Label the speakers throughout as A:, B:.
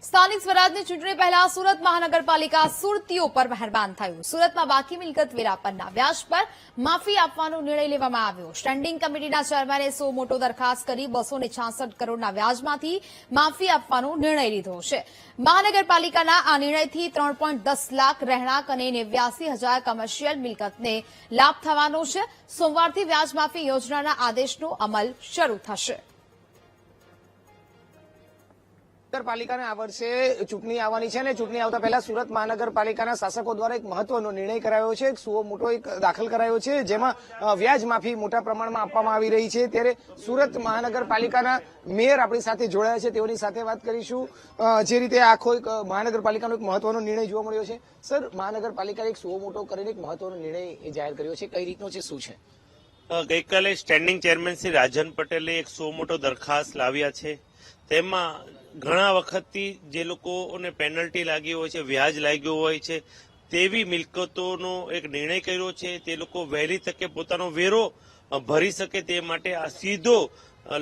A: સ્થાનિક સ્વરાજની ચૂંટણી પહેલા સુરત મહાનગરપાલિકા સુરતીઓ પર મહેરબાન થયું। સુરતમાં બાકી મિલકત વેરા પરના વ્યાજ પર માફી આપવાનો નિર્ણય લેવામાં આવ્યો। સ્ટેન્ડિંગ કમિટીના ચેરમેને સો મોટો દરખાસ્ત કરી 266 કરોડના વ્યાજમાંથી માફી આપવાનો નિર્ણય લીધો છે। મહાનગરપાલિકાના આ નિર્ણયથી 3.10 લાખ રહેણાંક અને 89,000 કમર્શિયલ મિલકતને લાભ થવાનો છે। સોમવારથી વ્યાજ માફી યોજનાના આદેશનો અમલ શરૂ થશે।
B: મહાનગરપાલિકાને આ વર્ષે ચૂંટણી આવવાની છે અને ચૂંટણી આવતા પહેલા સુરત મહાનગરપાલિકાના શાસકો દ્વારા એક મહત્વનો નિર્ણય કરાયો છે। એક સુઓ મોટો એક દાખલ કરાયો છે, જેમાં વ્યાજ માફી મોટા પ્રમાણમાં આપવામાં આવી રહી છે। ત્યારે સુરત મહાનગરપાલિકાના મેયર આપણી સાથે જોડાયા છે, તેઓની સાથે વાત કરીશું। જે રીતે આખો એક મહાનગરપાલિકાનો એક મહત્વનો નિર્ણય જોવા મળ્યો છે। સર, મહાનગરપાલિકાએ એક સુઓ મોટો કરીને એક મહત્વનો નિર્ણય જાહેર કર્યો છે, કઈ રીતનો છે, શું છે?
C: ગઈકાલે સ્ટેન્ડિંગ ચેરમેન શ્રી રાજન પટેલે એક સો મોટો દરખાસ્ત લાવ્યા છે। તેમાં ઘણા વખતથી જે લોકોને પેનલ્ટી લાગી હોય છે, વ્યાજ લાગ્યું હોય છે, તેવી મિલકતોનો એક નિર્ણય કર્યો છે। તે લોકો વહેલી તકે પોતાનો વેરો ભરી શકે તે માટે આ સીધો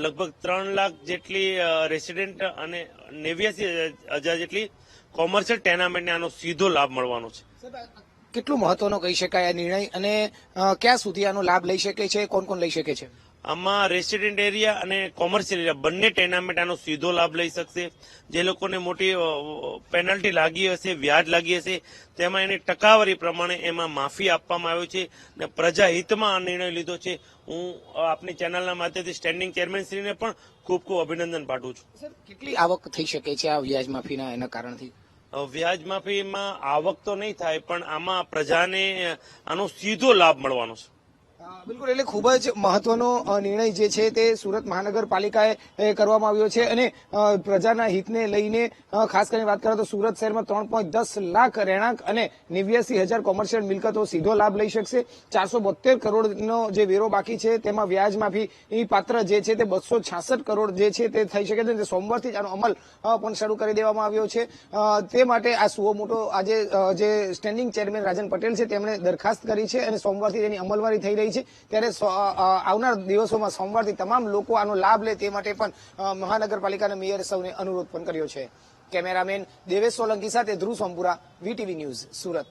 C: લગભગ 3 લાખ જેટલી રેસિડેન્ટ અને 89,000 જેટલી કોમર્શિયલ ટેનામેન્ટને આનો સીધો લાભ મળવાનો છે।
B: કેટલું મહત્વનો કહી શકાય આ નિર્ણય અને ક્યાં સુધી આનો લાભ લઈ શકે છે, કોણ કોણ લઈ શકે છે?
C: આમાં રેસિડેન્ટ એરિયા અને કોમર્શિયલ એરિયા બંને ટેનામેન્ટ આનો સીધો લાભ લઈ શકશે। જે લોકોને મોટી પેનલ્ટી લાગી હશે, વ્યાજ લાગી હશે, તેમાં એની ટકાવારી પ્રમાણે એમાં માફી આપવામાં આવ્યો છે અને પ્રજાહિતમાં આ નિર્ણય લીધો છે। હું આપની ચેનલના માધ્યમથી સ્ટેન્ડિંગ ચેરમેનશ્રીને પણ ખૂબ ખૂબ અભિનંદન પાઠવું છું।
B: સર, કેટલી આવક થઈ શકે છે આ વ્યાજ માફીના એના કારણથી?
C: વ્યાજ માફીમાં આવક તો નહીં થાય, પણ આમાં પ્રજાને આનો સીધો લાભ મળવાનો છે।
B: બિલકુલ, એટલે ખૂબ જ મહત્વનો નિર્ણય જે છે તે સુરત મહાનગરપાલિકાએ કરવામાં આવ્યો છે અને પ્રજાના હિતને લઈને ખાસ કરીને વાત કરીએ તો સુરત શહેરમાં 3.10 લાખ રહેણાંક અને 89,000 કોમર્શિયલ મિલકતો સીધો લાભ લઈ શકશે। 472 કરોડનો જે વેરો બાકી છે તેમાં વ્યાજ માફી પાત્ર જે છે તે 266 કરોડ જે છે તે થઈ શકે છે। સોમવારથી જ આનો અમલ પણ શરૂ કરી દેવામાં આવ્યો છે। તે માટે આ સુઓ મોટો આજે જે સ્ટેન્ડિંગ ચેરમેન રાજન પટેલ છે તેમણે દરખાસ્ત કરી છે અને સોમવારથી તેની અમલવારી થઈ રહી છે। ત્યારે આવનાર દિવસોમાં સોમવારથી તમામ લોકો આનો લાભ લે તે માટે પણ મહાનગરપાલિકાના મેયરે સૌને અનુરોધ પણ કર્યો છે। કેમેરામેન દેવેશ સોલંકી સાથે ધ્રુવ સોમપુરા, વીટીવી ન્યૂઝ, સુરત।